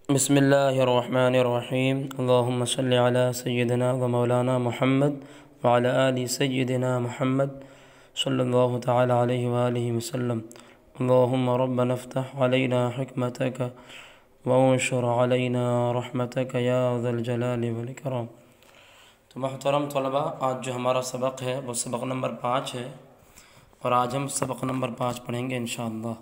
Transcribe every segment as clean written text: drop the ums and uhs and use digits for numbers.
بسم اللہ الرحمن الرحیم اللہم صلی علی سیدنا و مولانا محمد وعلی آل سیدنا محمد صلی اللہ تعالی علیہ وآلہ وسلم اللہم ربنا افتح علینا حکمتک وانشر علینا رحمتک یا ذا الجلال والاکرام۔ تو محترم طلباء، آج جو ہمارا سبق ہے وہ سبق نمبر 5 ہے، اور آج ہم سبق نمبر 5 پڑھیں گے انشاءاللہ۔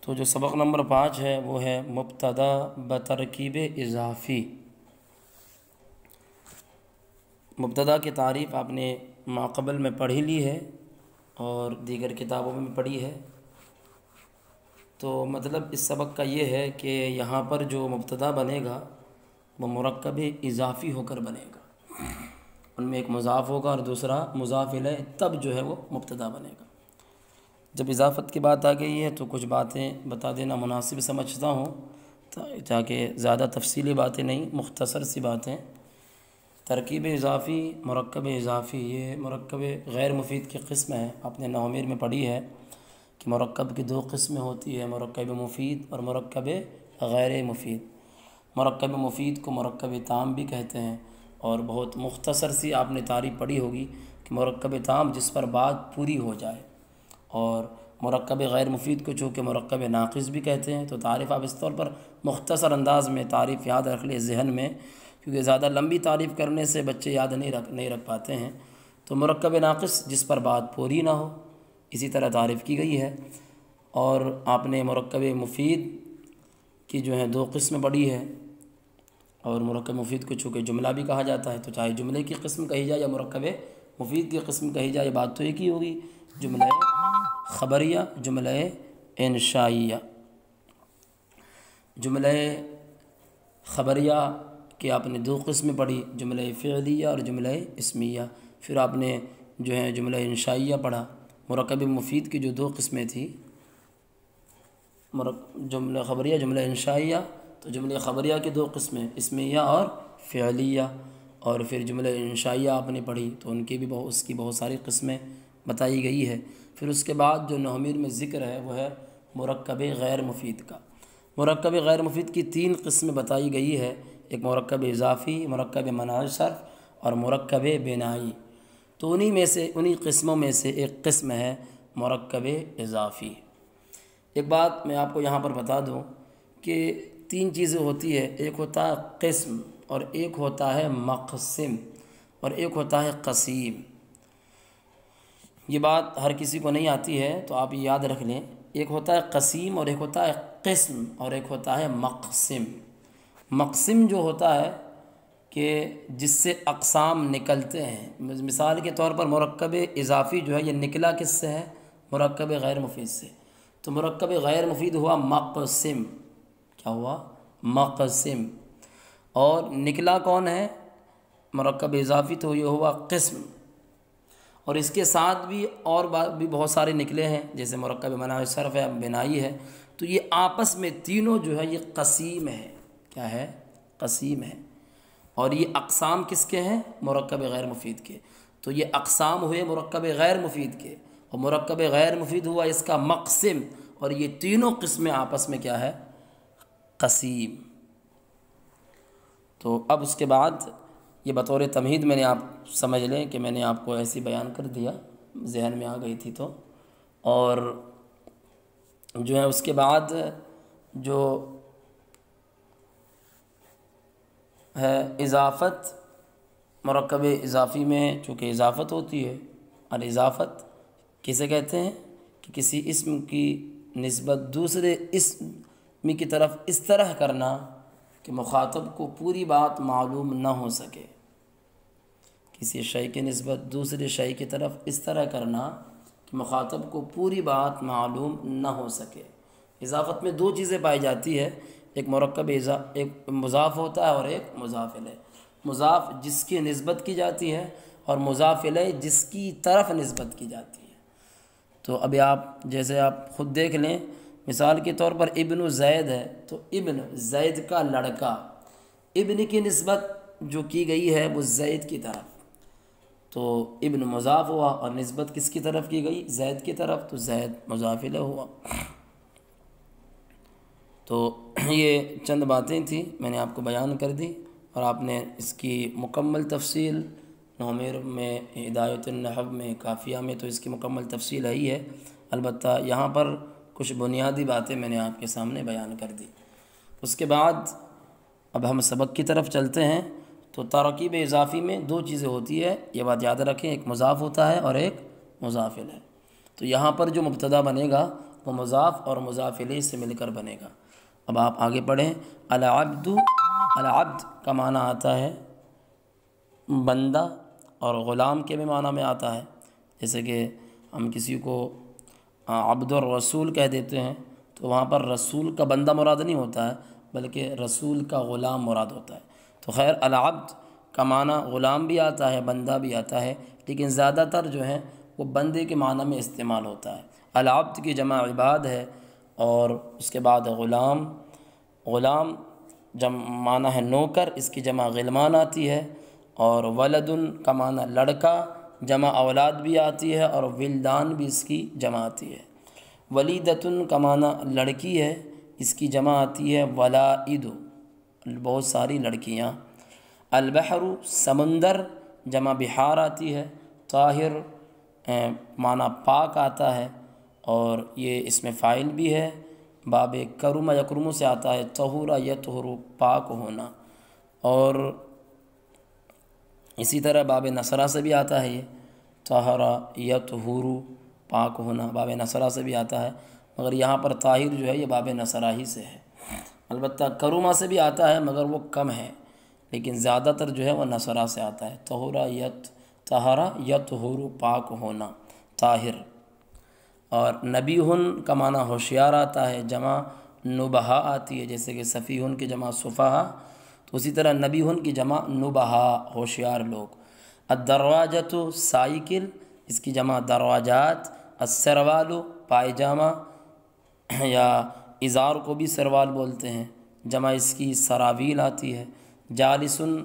تو جو سبق نمبر 5 ہے وہ ہے مبتدا بترکیب اضافی۔ مبتدا کی تعریف آپ نے ماقبل میں پڑھی لی ہے اور دیگر کتابوں میں بھی پڑھی ہے۔ تو مطلب اس سبق کا یہ ہے کہ یہاں پر جو مبتدا بنے گا وہ مرکب اضافی ہو کر بنے گا، ان میں ایک مضاف ہوگا اور دوسرا مضاف الیہ، تب جو ہے وہ مبتدا بنے گا۔ جب اضافت کی بات آ گئی ہے تو کچھ باتیں بتا دینا مناسب سمجھتا ہوں، تاکہ زیادہ تفصیلی باتیں نہیں، مختصر سی باتیں۔ ترکیب اضافی، مرکب اضافی، یہ مرکب غیر مفید کی قسم ہے۔ آپ نے نومیر میں پڑھی ہے کہ مرکب کی 2 قسمیں ہوتی ہے، مرکب مفید اور مرکب غیر مفید۔ مرکب مفید کو مرکب تام بھی کہتے ہیں، اور بہت مختصر سی آپ نے تعریف پڑھی ہوگی کہ مرکب تام جس پر بات پوری ہو جائے، اور مرکب غیر مفید کو چونکہ مرکب ناقص بھی کہتے ہیں۔ تو تعریف آپ اس طور پر مختصر انداز میں تعریف یاد رکھ لیں ذہن میں، کیونکہ زیادہ لمبی تعریف کرنے سے بچے یاد نہیں رکھ پاتے ہیں۔ تو مرکب ناقص جس پر بات پوری نہ ہو، اسی طرح تعریف کی گئی ہے۔ اور آپ نے مرکب مفید کی جو ہے 2 قسم پڑھی ہے، اور مرکب مفید کو چونکہ جملہ بھی کہا جاتا ہے، تو چاہے جملے کی قسم کہی جائے یا مرکب مفید کی قسم کہی جائے، بات تو ایک ہی ہوگی، جملہ خبریہ، جملہ انشائیہ۔ جملہ خبریہ کی آپ نے 2 قسمیں پڑھی، جملہ فعلیہ اور جملہ اسمیہ۔ پھر آپ نے جو ہے جملہ انشائیہ پڑھا۔ مرکب مفید کی جو 2 قسمیں تھیں، جملہ خبریہ، جملہ انشائیہ، تو جملہ خبریہ کی 2 قسمیں، اسمیہ اور فعلیہ۔ اور پھر جملہ انشائیہ آپ نے پڑھی تو ان کی بھی اس کی بہت ساری قسمیں بتائی گئی ہے۔ پھر اس کے بعد جو نومیر میں ذکر ہے وہ ہے مرکب غیر مفید کا۔ مرکب غیر مفید کی 3 قسمیں بتائی گئی ہے، ایک مرکب اضافی، مرکب منع صرف اور مرکب بنائی۔ تو انہی قسموں میں سے ایک قسم ہے مرکب اضافی۔ ایک بات میں آپ کو یہاں پر بتا دوں کہ 3 چیزیں ہوتی ہے، ایک ہوتا ہے قسم، اور ایک ہوتا ہے مقسم، اور ایک ہوتا ہے قسیم۔ یہ بات ہر کسی کو نہیں آتی ہے، تو آپ یہ یاد رکھ لیں، ایک ہوتا ہے قسیم اور ایک ہوتا ہے قسم اور ایک ہوتا ہے مقسم۔ مقسم جو ہوتا ہے کہ جس سے اقسام نکلتے ہیں، مثال کے طور پر مرکب اضافی جو ہے یہ نکلا کس سے ہے؟ مرکب غیر مفید سے۔ تو مرکب غیر مفید ہوا مقسم۔ کیا ہوا؟ مقسم۔ اور نکلا کون ہے؟ مرکب اضافی، تو یہ ہوا قسم۔ اور اس کے ساتھ بھی اور بھی بہت سارے نکلے ہیں، جیسے مرکب منع صرف ہے، بنائی ہے۔ تو یہ آپس میں تینوں جو ہے یہ قسیم ہے۔ کیا ہے؟ قسیم ہے۔ اور یہ اقسام کس کے ہیں؟ مرکب غیر مفید کے۔ تو یہ اقسام ہوئے مرکب غیر مفید کے، اور مرکب غیر مفید ہوا اس کا مقسم، اور یہ تینوں قسمیں آپس میں کیا ہے؟ قسیم۔ تو اب اس کے بعد یہ بطور تمہید میں نے آپ سمجھ لیں کہ میں نے آپ کو ایسی بیان کر دیا، ذہن میں آ گئی تھی تو۔ اور جو ہے اس کے بعد جو ہے اضافت، مرکب اضافی میں چونکہ اضافت ہوتی ہے، اور اضافت کسے کہتے ہیں کہ کسی اسم کی نسبت دوسرے اسم کی طرف اس طرح کرنا کہ مخاطب کو پوری بات معلوم نہ ہو سکے۔ کسی شے کی نسبت دوسرے شے کی طرف اس طرح کرنا کہ مخاطب کو پوری بات معلوم نہ ہو سکے۔ اضافت میں 2 چیزیں پائی جاتی ہے، ایک ایک مضاف ہوتا ہے اور ایک مضاف الیہ۔ مضاف جس کی نسبت کی جاتی ہے، اور مضاف الیہ جس کی طرف نسبت کی جاتی ہے۔ تو ابھی آپ جیسے آپ خود دیکھ لیں، مثال کے طور پر ابن زید ہے، تو ابن زید کا لڑکا، ابن کی نسبت جو کی گئی ہے وہ زید کی طرف، تو ابن مضاف ہوا، اور نسبت کس کی طرف کی گئی؟ زید کی طرف، تو زید مضاف الیہ ہوا۔ تو یہ چند باتیں تھیں، میں نے آپ کو بیان کر دی، اور آپ نے اس کی مکمل تفصیل نومیر میں، ہدایت النحو میں، کافیہ میں تو اس کی مکمل تفصیل ہے ہی ہے، البتہ یہاں پر کچھ بنیادی باتیں میں نے آپ کے سامنے بیان کر دی۔ اس کے بعد اب ہم سبق کی طرف چلتے ہیں۔ تو ترکیب اضافی میں دو چیزیں ہوتی ہے، یہ بات یاد رکھیں، ایک مضاف ہوتا ہے اور ایک مضاف الیہ۔ تو یہاں پر جو مبتدا بنے گا وہ مضاف اور مضاف الیہ سے مل کر بنے گا۔ اب آپ آگے پڑھیں۔ العبد، العبد کا معنی آتا ہے بندہ، اور غلام کے بھی معنی میں آتا ہے، جیسے کہ ہم کسی کو عبد الرسول کہہ دیتے ہیں، تو وہاں پر رسول کا بندہ مراد نہیں ہوتا ہے، بلکہ رسول کا غلام مراد ہوتا ہے۔ تو خیر، العبد کا معنی غلام بھی آتا ہے، بندہ بھی آتا ہے، لیکن زیادہ تر جو ہے وہ بندے کے معنی میں استعمال ہوتا ہے۔ العبد کی جمع عباد ہے، اور اس کے بعد غلام، غلام معنی ہے نوکر، اس کی جمع غلمان آتی ہے، اور ولدن کا معنی لڑکا، جمع اولاد بھی آتی ہے، اور ولدان بھی اس کی جمع آتی ہے۔ ولیدتن کا معنی لڑکی ہے، اس کی جمع آتی ہے ولائد، بہت ساری لڑکیاں۔ البحر سمندر، جمع بحار آتی ہے۔ طاہر معنی پاک آتا ہے، اور یہ اس میں فاعل بھی ہے، باب کرم یکرم سے آتا ہے، طہور یطہر پاک ہونا، اور اسی طرح باب نصرہ سے بھی آتا ہے، یہ طہر یطہر پاک ہونا باب نصرہ سے بھی آتا ہے، مگر یہاں پر طاہر جو ہے یہ باب نصرہ ہی سے ہے۔ البتہ کرما سے بھی آتا ہے، مگر وہ کم ہے، لیکن زیادہ تر جو ہے وہ نصرہ سے آتا ہے۔ طہرا یطہر پاک ہونا، طاہر۔ اور نبیہن کا معنی ہوشیار آتا ہے، جمع نبہا آتی ہے، جیسے کہ سفیہن کی جمع سفہا، تو اسی طرح نبیہن کی جمع نبہا، ہوشیار لوگ۔ الدراجۃ سائیکل، اس کی جمع دراجات۔ السروال پائجامہ، یا ازار کو بھی سروال بولتے ہیں، جمع اس کی سراویل آتی ہے۔ جالسن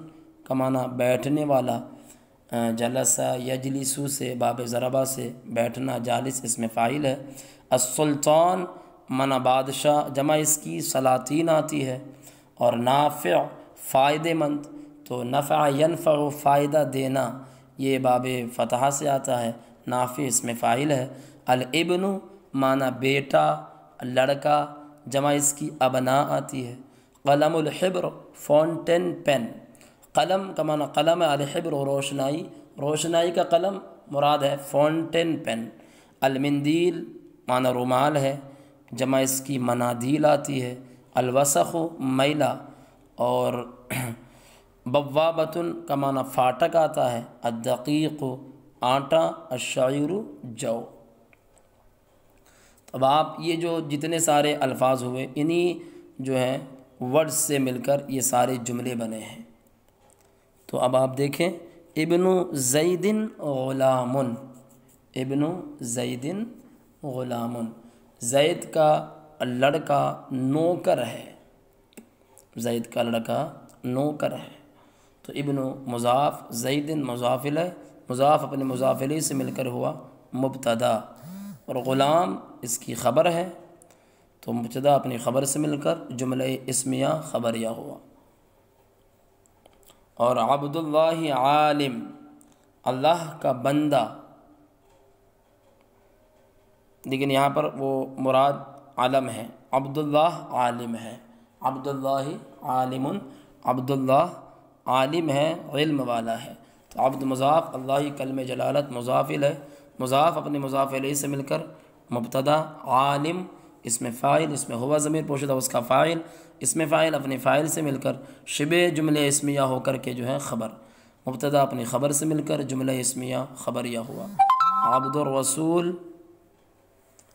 کا معنی بیٹھنے والا، جلسہ یجلسو سے، باب ضربہ سے بیٹھنا، جالس اس میں فاعل ہے۔ السلطان معنی بادشاہ، جمع اس کی سلاطین آتی ہے۔ اور نافع فائدہ مند، تو نفع ینفع فائدہ دینا، یہ باب فتحہ سے آتا ہے، نافع اس میں فاعل ہے۔ الابن معنی بیٹا، لڑکا، جمع اس کی ابنا آتی ہے۔ قلم الحبر فونٹین پین، قلم کا معنی قلم ہے، الحبر روشنائی، روشنائی کا قلم مراد ہے فونٹین پین۔ المندیل معنی رومال ہے، جمع اس کی منادیل آتی ہے۔ الوسخ میلہ، اور بوابۃ کا معنی فاٹک آتا ہے۔ الدقیق آٹا، الشعیر جو۔ اب آپ یہ جو جتنے سارے الفاظ ہوئے، انہی جو ہیں ورڈ سے مل کر یہ سارے جملے بنے ہیں۔ تو اب آپ دیکھیں، ابن زید غلام، ابن زید غلام، زید کا لڑکا نوکر ہے، زید کا لڑکا نوکر ہے۔ تو ابن مضاف، زید مضاف الیہ، مضاف اپنے مضاف الیہ سے مل کر ہوا مبتدا، اور غلام اس کی خبر ہے، تو مبتدا اپنی خبر سے مل کر جملہ اسمیہ خبریہ ہوا۔ اور عبد اللہ عالم، اللہ کا بندہ، لیکن یہاں پر وہ مراد علم ہے، عبد اللہ عالم ہے، عبد اللہ عالم، عبد اللہ عالم ہے، علم والا ہے۔ تو عبد مضاف، اللہ کلمہ جلالت مضاف الیہ، مضاف اپنے مضاف الیہ سے مل کر مبتدا، عالم اس میں فاعل، اس میں ہوا ضمیر پوشیدہ اس کا فاعل، اس میں فاعل اپنے فاعل سے مل کر شبہ جملہ اسمیہ ہو کر کے جو ہے خبر، مبتدا اپنی خبر سے مل کر جملہ اسمیہ خبریہ ہوا۔ عبد الرسول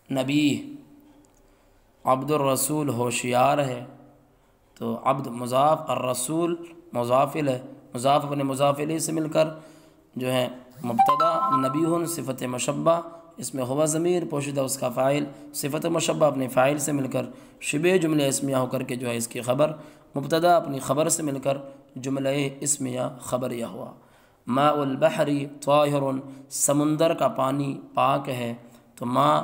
نبی، عبد الرسول ہوشیار ہے، تو عبد مضاف، الرسول مضاف الیہ، مضاف اپنے مضاف الیہ سے مل کر جو ہے مبتدا، نبیٌ صفت مشبہ، اس میں ہوا ضمیر پوشیدہ اس کا فاعل، صفت مشبہ اپنے فاعل سے مل کر شبہ جملہ اسمیہ ہو کر کے جو ہے اس کی خبر، مبتدا اپنی خبر سے مل کر جملہ اسمیہ خبریہ ہوا۔ ماء البحر طاہر، سمندر کا پانی پاک ہے، تو ماء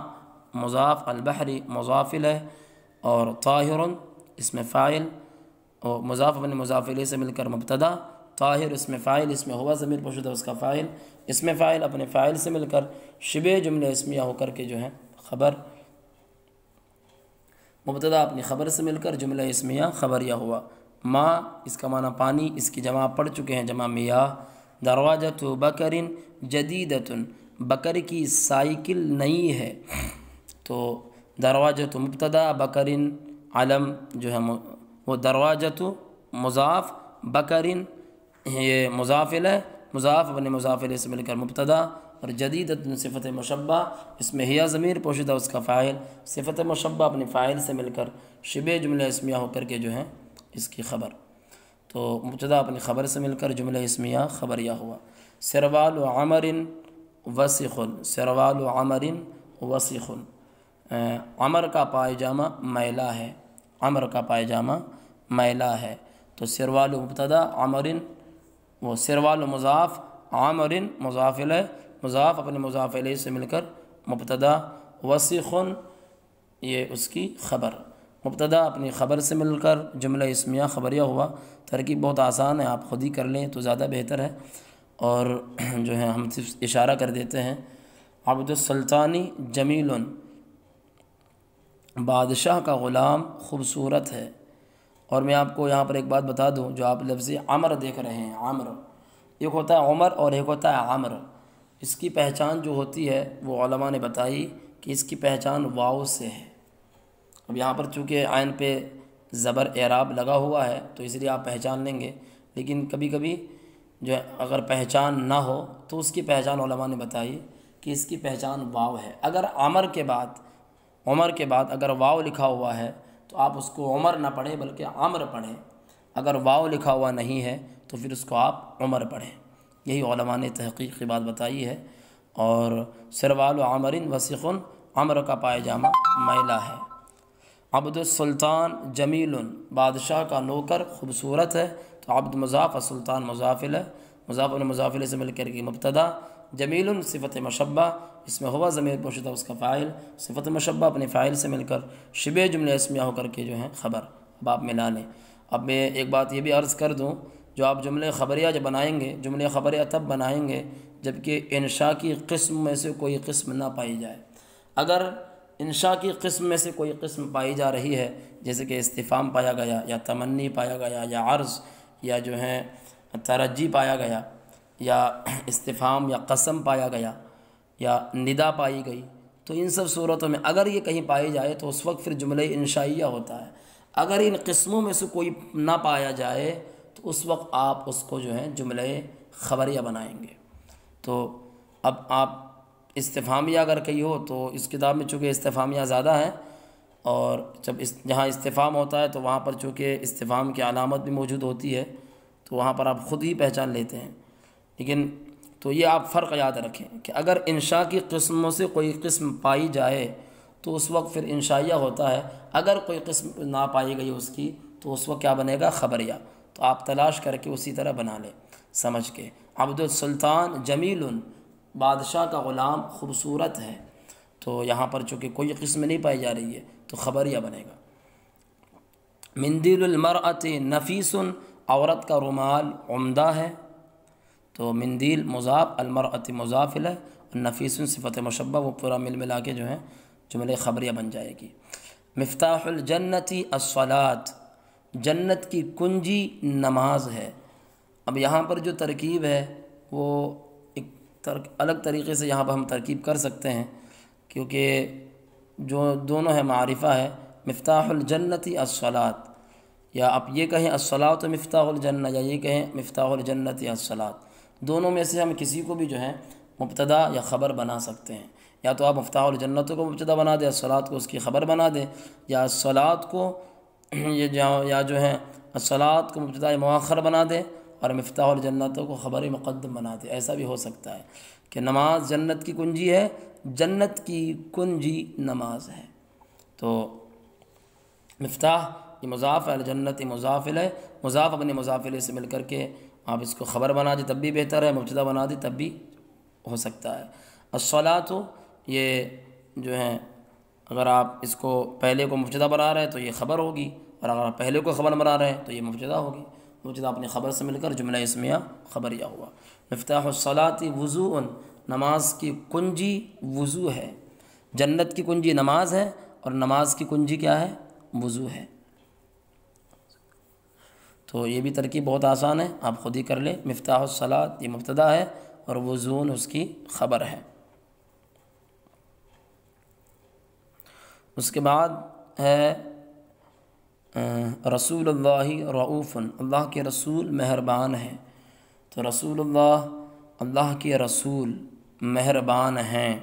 مضاف، البحر مضاف الیہ، اور طاہر اس میں فاعل اور مضاف اپنے مضاف الیہ سے مل کر مبتدا، طاہر اس میں فاعل، اس میں ہوا ضمیر پوشیدہ اس کا فاعل، اس میں فاعل اپنے فاعل سے مل کر شبہ جملہ اسمیہ ہو کر کے جو ہے خبر، مبتدا اپنی خبر سے مل کر جملہ اسمیہ خبریہ ہوا۔ ما اس کا معنی پانی، اس کی جمع پڑھ چکے ہیں، جمع میاہ۔ دروازۃ بکر جدیدۃ، بکر کی سائیکل نئی ہے، تو دروازۃ مبتدا، بکر علم جو ہے وہ دروازۃ مضاف، بکر یہ مضاف الیہ، مضاف اپنے مضاف الیہ سے مل کر مبتدا، اور جدیدۃ صفت مشبہ، اس میں ہیا ضمیر پوشیدہ اس کا فاعل، صفت مشبہ اپنے فاعل سے مل کر شبہ جملہ اسمیہ ہو کر کے جو ہے اس کی خبر، تو مبتدا اپنی خبر سے مل کر جملہ اسمیہ خبریہ ہوا۔ سروال عمر وسخ، سروال عمر وسخ، عمر کا پائجامہ میلا ہے، عمر کا پائجامہ میلا ہے، تو سروال مبتدا، عمر وہ سروال مضاف، عمر مضاف الیہ، مضاف اپنے مضاف الیہ سے مل کر مبتدا، وسخ یہ اس کی خبر، مبتدا اپنی خبر سے مل کر جملہ اسمیہ خبریہ ہوا۔ ترکیب بہت آسان ہے، آپ خود ہی کر لیں تو زیادہ بہتر ہے، اور جو ہے ہم صرف اشارہ کر دیتے ہیں۔ عبد السلطانی جمیل، بادشاہ کا غلام خوبصورت ہے۔ اور میں آپ کو یہاں پر ایک بات بتا دوں، جو آپ لفظ عمر دیکھ رہے ہیں، عمر ایک ہوتا ہے عمر اور ایک ہوتا ہے عمر، اس کی پہچان جو ہوتی ہے وہ علماء نے بتائی کہ اس کی پہچان واو سے ہے۔ اب یہاں پر چونکہ عین پہ زبر اعراب لگا ہوا ہے تو اس لیے آپ پہچان لیں گے، لیکن کبھی کبھی جو ہے اگر پہچان نہ ہو تو اس کی پہچان علماء نے بتائی کہ اس کی پہچان واو ہے۔ اگر عمر کے بعد اگر واو لکھا ہوا ہے تو آپ اس کو عمر نہ پڑھیں بلکہ عمر پڑھیں، اگر واو لکھا ہوا نہیں ہے تو پھر اس کو آپ عمر پڑھیں، یہی علماء نے تحقیق کی بات بتائی ہے۔ اور سروال عمر وسخ، عمر کا پائجامہ میلا ہے۔ عبد السلطان جمیل، بادشاہ کا نوکر خوبصورت ہے، تو عبد مضاف اور سلطان مضاف الیہ، مضاف اور مضاف الیہ سے مل کر کے مبتدا، جمیل صفت مشبہ، اس میں ہوا ضمیر پوشیدہ اس کا فاعل، صفت مشبہ اپنے فاعل سے مل کر شبہ جملہ اسمیہ ہو کر کے جو ہے خبر، اب آپ ملا لیں۔ اب میں ایک بات یہ بھی عرض کر دوں، جو آپ جملے خبریہ جب بنائیں گے، جملے خبریہ تب بنائیں گے جبکہ انشاء کی قسم میں سے کوئی قسم نہ پائی جائے۔ اگر انشاء کی قسم میں سے کوئی قسم پائی جا رہی ہے، جیسے کہ استفہام پایا گیا یا تمنی پایا گیا یا عرض یا جو ہے ترجی پایا گیا یا استفہام یا قسم پایا گیا یا ندا پائی گئی، تو ان سب صورتوں میں اگر یہ کہیں پائی جائے تو اس وقت پھر جملہ انشائیہ ہوتا ہے۔ اگر ان قسموں میں سے کوئی نہ پایا جائے تو اس وقت آپ اس کو جو ہے جملہ خبریہ بنائیں گے۔ تو اب آپ استفہامیہ اگر کہی ہو تو اس کتاب میں چونکہ استفہامیہ زیادہ ہے، اور جب جہاں استفہام ہوتا ہے تو وہاں پر چونکہ استفہام کی علامت بھی موجود ہوتی ہے تو وہاں پر آپ خود ہی پہچان لیتے ہیں، لیکن تو یہ آپ فرق یاد رکھیں کہ اگر انشاء کی قسموں سے کوئی قسم پائی جائے تو اس وقت پھر انشائیہ ہوتا ہے، اگر کوئی قسم نہ پائی گئی اس کی تو اس وقت کیا بنے گا؟ خبریہ۔ تو آپ تلاش کر کے اسی طرح بنا لیں سمجھ کے۔ عبد السلطان جمیل، بادشاہ کا غلام خوبصورت ہے، تو یہاں پر چونکہ کوئی قسم نہیں پائی جا رہی ہے تو خبریہ بنے گا۔ مندیل المرأۃ نفیس، عورت کا رومال عمدہ ہے، تو مندیل مضاف، المرأۃ مضاف الیہ، اور نفیس صفت مشبہ، وہ پورا مل ملا کے جو ہے جملہ خبریہ بن جائے گی۔ مفتاح الجنت الصلاۃ، جنت کی کنجی نماز ہے۔ اب یہاں پر جو ترکیب ہے وہ ایک الگ طریقے سے یہاں پر ہم ترکیب کر سکتے ہیں، کیونکہ جو دونوں ہے معرفہ ہے، مفتاح الجنت الصلاۃ، یا آپ یہ کہیں الصلاۃ مفتاح الجنہ، یا یہ کہیں مفتاح الجنت الصلاۃ، دونوں میں سے ہم کسی کو بھی جو ہے مبتدا یا خبر بنا سکتے ہیں۔ یا تو آپ مفتاح الجنت کو مبتدا بنا دیں، الصلاۃ کو اس کی خبر بنا دیں، یا الصلاۃ کو یا جو ہے الصلاۃ کو مبتدا مؤخر بنا دیں اور مفتاح الجنت کو خبر مقدم بنا دیں۔ ایسا بھی ہو سکتا ہے کہ نماز جنت کی کنجی ہے، جنت کی کنجی نماز ہے، تو مفتاح یہ مضاف الجنت مضاف الیہ، مضاف اپنے مضاف الیہ سے مل کر کے آپ اس کو خبر بنا دیں تب بھی بہتر ہے، مبتدا بنا دیں تب بھی ہو سکتا ہے۔ الصلاۃ یہ جو ہے اگر آپ اس کو پہلے کو مبتدا بنا رہے ہیں تو یہ خبر ہوگی، اور اگر پہلے کو خبر بنا رہے ہیں تو یہ مبتدا ہوگی، مبتدا اپنی خبر سے مل کر جملہ اسمیہ خبریہ ہوا۔ مفتاح الصلاۃ وضوء، نماز کی کنجی وضو ہے، جنت کی کنجی نماز ہے اور نماز کی کنجی کیا ہے؟ وضو ہے۔ تو یہ بھی ترکیب بہت آسان ہے، آپ خود ہی کر لیں۔ مفتاح الصلاۃ یہ مبتدا ہے اور وضوء اس کی خبر ہے۔ اس کے بعد ہے رسول اللہ رؤوف، اللہ کے رسول مہربان ہیں۔ تو رسول اللہ، اللہ کے رسول مہربان ہیں۔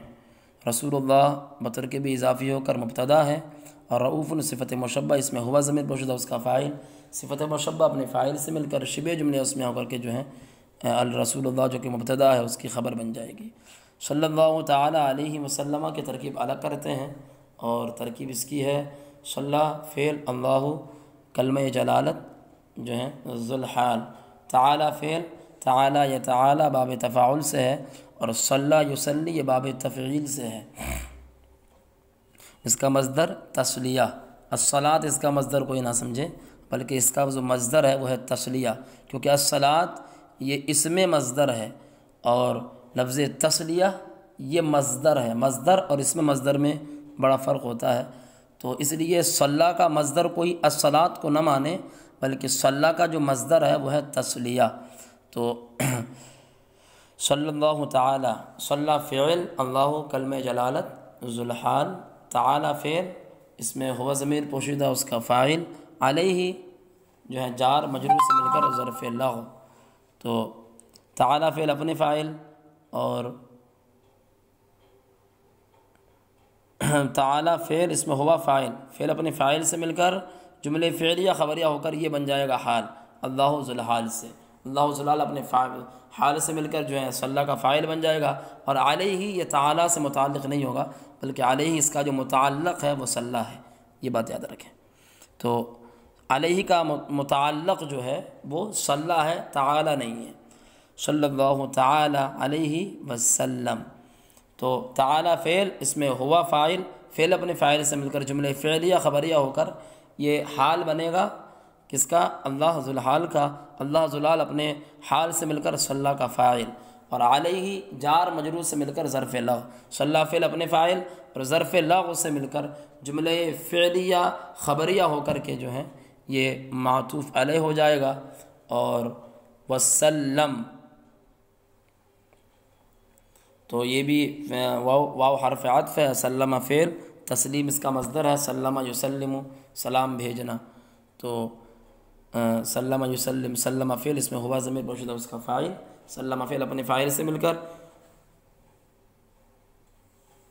رسول اللہ بترکیب اضافی ہو کر مبتدا ہے، اور رؤوف صفت مشبہ، اس میں ہوا ضمیر پوشیدہ اس کا فاعل، صفت مشبہ اپنے فاعل سے مل کر شبہ جملے اس میں ہو کر کے جو ہے الرسول اللہ جو کہ مبتدا ہے اس کی خبر بن جائے گی۔ صلی اللہ تعالی علیہ وسلم کی ترکیب الگ کرتے ہیں، اور ترکیب اس کی ہے صلی فعل، اللہ کلمہ جلالت جو ہے ذو الحال، تعالی فعل، تعالی یا تعالی باب تفاعل سے ہے، اور صلی یصلی یہ باب تفعیل سے ہے۔ اس کا مصدر تسلیہ، الصلاۃ اس کا مصدر کوئی نہ سمجھے، بلکہ اس کا جو مصدر ہے وہ ہے تسلیہ، کیونکہ الصلاۃ یہ اسم مصدر ہے اور لفظ تسلیہ یہ مصدر ہے۔ مصدر اور اسم مصدر میں بڑا فرق ہوتا ہے، تو اس لیے صلی کا مصدر کوئی الصلاۃ کو نہ مانے، بلکہ صلی کا جو مصدر ہے وہ ہے تسلیہ۔ تو صلی اللہ تعالی، صلی فعل، اللہ کلمہ جلالت ذو الحال، تعالی فعل، اس میں ہوا ضمیر پوشیدہ اس کا فاعل، علیہ جو ہے جار مجرور سے مل کر ظرف اللہ، تو تعالی فعل اپنے فاعل، اور تعالی فعل اس میں ہوا فاعل، فعل اپنے فاعل سے مل کر جملے فعلیہ خبریہ ہو کر یہ بن جائے گا حال، اللہ ذو الحال سے، اللہ ذو الحال اپنے حال سے مل کر جو ہے صلی کا فاعل بن جائے گا، اور علیہ یہ تعالی سے متعلق نہیں ہوگا، بلکہ علیہ اس کا جو متعلق ہے وہ صلی ہے، یہ بات یاد رکھیں۔ تو علیہ کا متعلق جو ہے وہ صلی ہے، تعالی نہیں ہے، صلی اللہ تعالی علیہ وسلم۔ تو تعالی فعل اس میں ہوا فاعل، فعل اپنے فاعل سے مل کر جملے فعلیہ خبریہ ہو کر یہ حال بنے گا، کس کا؟ اللہ ذو الحال کا، اللہ ذو الحال اپنے حال سے مل کر صلی کا فاعل، اور علیہ جار مجرور سے مل کر ظرف لغو، صلی فعل اپنے فاعل اور ظرف لغو سے مل کر جملے فعلیہ خبریہ ہو کر کے جو ہے یہ معطوف علیہ ہو جائے گا، اور وسلم تو یہ بھی واو حرف عطف ہے، سلم فعل، تسلیم اس کا مصدر ہے، سلم یسلم سلام بھیجنا، تو سلم یسلم، سلم فعل اس میں ہوا ضمیر پوشیدہ اس کا فاعل، سلم فعل اپنے فاعل سے مل کر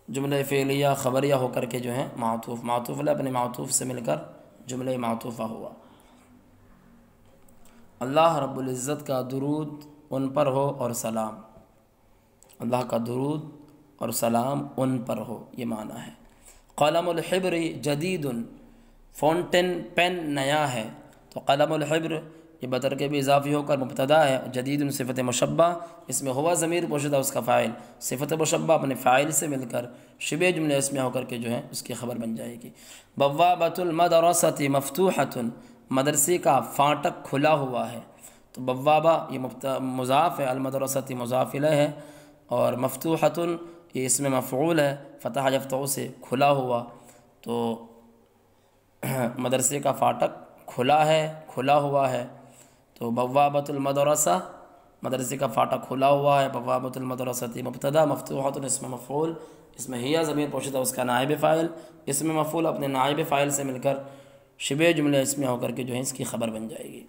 جملہ فعلیہ خبریہ ہو کر کے جو ہے معطوف، معطوف علیہ اپنے معطوف سے مل کر جملہ معطوفہ ہوا۔ اللہ رب العزت کا درود ان پر ہو اور سلام، اللہ کا درود اور سلام ان پر ہو، یہ معنی ہے۔ قلم الحبر جدید، فونٹن پین نیا ہے، تو قلم الحبر یہ بترکیب اضافی ہو کر مبتدا ہے، جدید صفت مشبہ، اس میں ہوا ضمیر پوشیدہ اس کا فاعل، صفت مشبہ اپنے فاعل سے مل کر شبہ جملہ اسمیہ ہو کر کے جو ہے اس کی خبر بن جائے گی۔ بوابۃ المدرسۃ مفتوحۃ، مدرسے کا فاٹک کھلا ہوا ہے، تو بوابہ یہ مضاف ہے، المدرسۃ مضاف الیہ ہے، اور مفتوحۃ یہ اس میں مفعول ہے، فتح یفتح سے کھلا ہوا، تو مدرسے کا فاٹک کھلا ہے، کھلا ہوا ہے، تو بوابۃ المدرسہ مدرسے کا فاٹک کھلا ہوا ہے، بوابۃ المدرسۃ مبتدا، مفتوحۃ اس میں مفعول، اس میں ہی ضمیر پوشیدہ اس کا نائب فاعل، اس میں مفعول اپنے نائب فاعل سے مل کر شبہ جملہ اسمیہ ہو کر کے جو ہے اس کی خبر بن جائے گی۔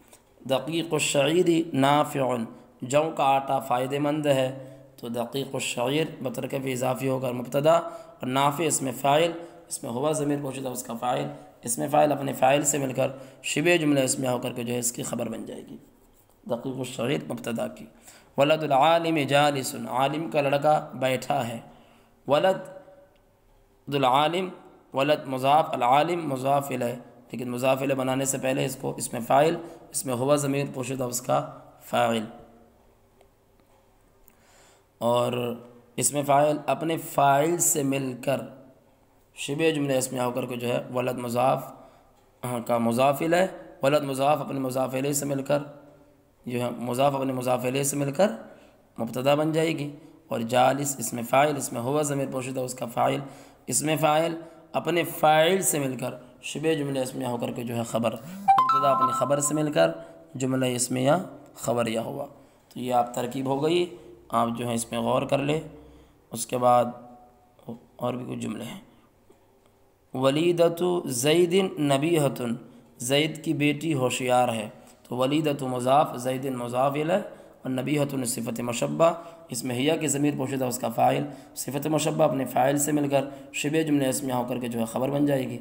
دقیق الشعیر نافع، جو کا آٹا فائدہ مند ہے، تو دقیق الشعیر بترکیب اضافی ہو کر مبتدا، اور نافع اس میں فاعل، اس میں ہوا ضمیر پوشیدہ اس کا فاعل، اس میں فاعل اپنے فاعل سے مل کر شبہ جملہ اسمیہ ہو کر کے جو ہے اس کی خبر بن جائے گی، دقیق الشعیر مبتدا کی۔ ولد العالم جالس، عالم کا لڑکا بیٹھا ہے، ولد العالم، ولد مضاف، العالم مضاف الیہ، لیکن مضاف الیہ بنانے سے پہلے اس کو اس میں فاعل، اس میں ہوا ضمیر پوشیدہ اس کا فاعل، اور اس میں فاعل اپنے فاعل سے مل کر شبہ جملہ اسمیہ ہو کر کے جو ہے ولد مضاف کا مضاف الیہ، ولد مضاف اپنے مضاف الیہ سے مل کر جو ہے مضاف اپنے مضاف الیہ سے مل کر مبتدا بن جائے گی، اور جالس اس میں فاعل، اس میں ہوا ضمیر پوشیدہ اس کا فاعل، اس میں فاعل اپنے فاعل سے مل کر شبہ جملہ اسمیہ ہو کر کے جو ہے خبر، مبتدا اپنی خبر سے مل کر جملہ اسمیہ خبریہ ہوا۔ تو یہ آپ ترکیب ہو گئی، آپ جو ہے اس میں غور کر لیں۔ اس کے بعد اور بھی کچھ جملے ہیں۔ ولیدۃ زید نبیہۃ، زید کی بیٹی ہوشیار ہے، تو ولیدۃ مضاف، زید مضاف الیہ، اور نبیہۃ صفت مشبہ، اس میں ہیا کی ضمیر پوشیدہ اس کا فاعل، صفت مشبہ اپنے فاعل سے مل کر شبہ جملہ اسمیہ ہو کر کے جو ہے خبر بن جائے گی۔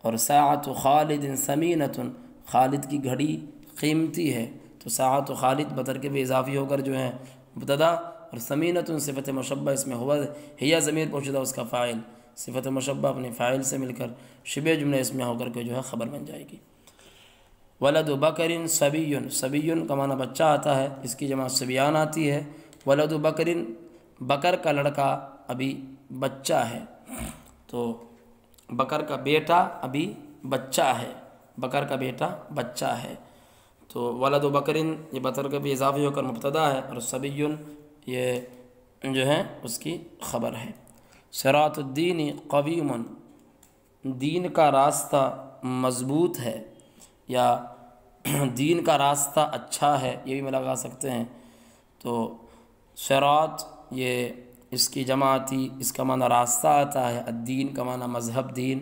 اور ساعۃ خالد ثمینۃ، خالد کی گھڑی قیمتی ہے، تو ساعۃ خالد بترکیب اضافی ہو کر جو ہے مبتدا، اور ثمینۃ صفت مشبہ اس میں ہوا ہیا ضمیر پوشیدہ اس کا فاعل، صفت مشبہ اپنے فاعل سے مل کر شبہ جملہ اسمیہ ہو کر کے جو ہے خبر بن جائے گی۔ ولد بکر صبی، صبی کا معنی بچہ آتا ہے، اس کی جمع صبیان آتی ہے۔ ولد بکر، بکر کا لڑکا ابھی بچہ ہے، تو بکر کا بیٹا ابھی بچہ ہے، بکر کا بیٹا بچہ ہے، تو ولد بکر یہ بطر کا بھی اضافی ہو کر مبتدا ہے، اور صبی یہ جو ہے اس کی خبر ہے۔ صراط الدین قویم، دین کا راستہ مضبوط ہے، یا دین کا راستہ اچھا ہے، یہ بھی میں لگا سکتے ہیں۔ تو صراط یہ اس کی جمع آتی، اس کا معنی راستہ آتا ہے، الدین کا معنی مذہب دین،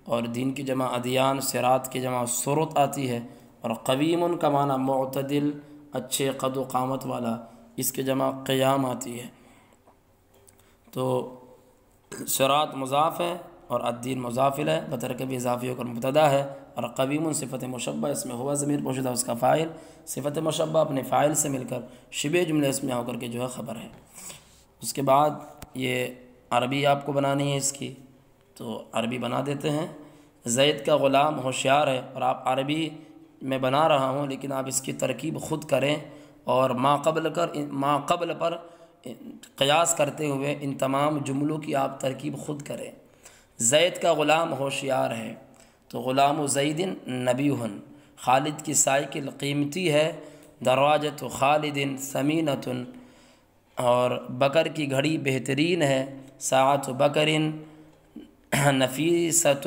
اور دین کی جمع ادیان، صراط کی جمع صراط آتی ہے، اور قویم کا معنی معتدل، اچھے قد و قامت والا، اس کے جمع قیام آتی ہے۔ تو صراط مضاف ہے اور الدین مضاف الیہ بترکیب اضافی ہو کر مبتدا ہے، اور قویم صفت مشبہ اس میں ہوا ضمیر پوشیدہ اس کا فاعل، صفت مشبہ اپنے فاعل سے مل کر شبہ جملہ اسمیہ ہو کر کے جو ہے خبر ہے۔ اس کے بعد یہ عربی آپ کو بنانی ہے اس کی، تو عربی بنا دیتے ہیں۔ زید کا غلام ہوشیار ہے، اور آپ عربی میں بنا رہا ہوں لیکن آپ اس کی ترکیب خود کریں، اور ما قبل پر قیاس کرتے ہوئے ان تمام جملوں کی آپ ترکیب خود کریں۔ زید کا غلام ہوشیار ہے، تو غلام زید نبیہ، خالد کی سائیکل قیمتی ہے، دراجۃ خالد ثمینۃ، اور بکر کی گھڑی بہترین ہے، ساعۃ بکر نفیسۃ،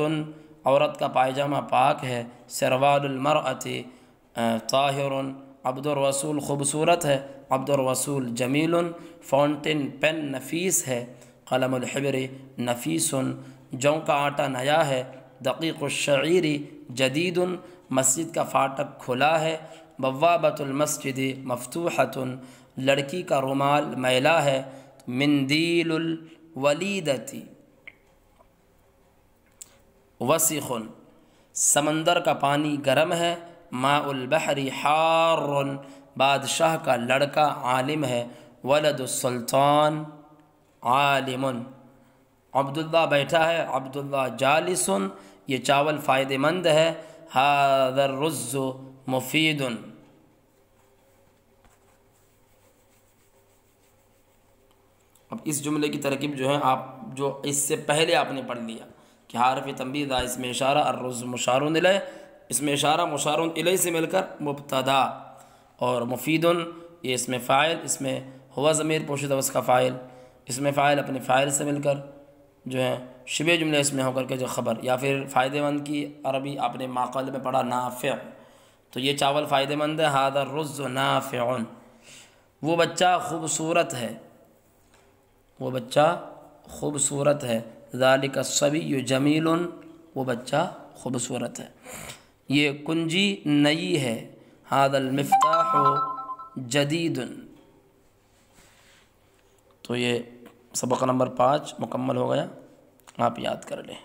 عورت کا پائجامہ پاک ہے، سروال المرأۃ طاہر، عبد الرسول خوبصورت ہے، عبد الرسول جمیل، فاؤنٹین پین نفیس ہے، قلم الحبر نفیس، جوں کا آٹا نیا ہے، دقیق الشعیر جدید، مسجد کا فاٹک کھلا ہے، بوابۃ المسجد مفتوحۃ، لڑکی کا رومال میلا ہے، مندیل الولیدۃ وسخ، سمندر کا پانی گرم ہے، ماء البحر حار، بادشاہ کا لڑکا عالم ہے، ولد السلطان عالم، عبداللہ بیٹھا ہے، عبداللہ جالس، یہ چاول فائدہ مند ہے، ھذا الرز مفید۔ اب اس جملے کی ترکیب جو ہے آپ جو اس سے پہلے آپ نے پڑھ لیا کہ حرف تنبیہ اس میں اشارہ، الرز مشار الیہ، اس میں اشارہ مشار الیہ سے مل کر مبتدا، اور مفید یہ اس میں فاعل، اس میں ہوا ضمیر پوشیدہ اس کا فاعل، اس میں فاعل اپنے فاعل سے مل کر جو ہے شبہ جملہ اس میں ہو کر کے جو خبر، یا پھر فائدہ مند کی عربی آپ نے ماقبل میں پڑھا نافع، تو یہ چاول فائدہ مند ہے، ھذا الرز نافع، وہ بچہ خوبصورت ہے، وہ بچہ خوبصورت ہے، ذالک الصبی جمیل، وہ بچہ خوبصورت ہے، یہ کنجی نئی ہے، ھذا المفتاح جدید۔ تو یہ سبق نمبر 5 مکمل ہو گیا، آپ یاد کر لیں۔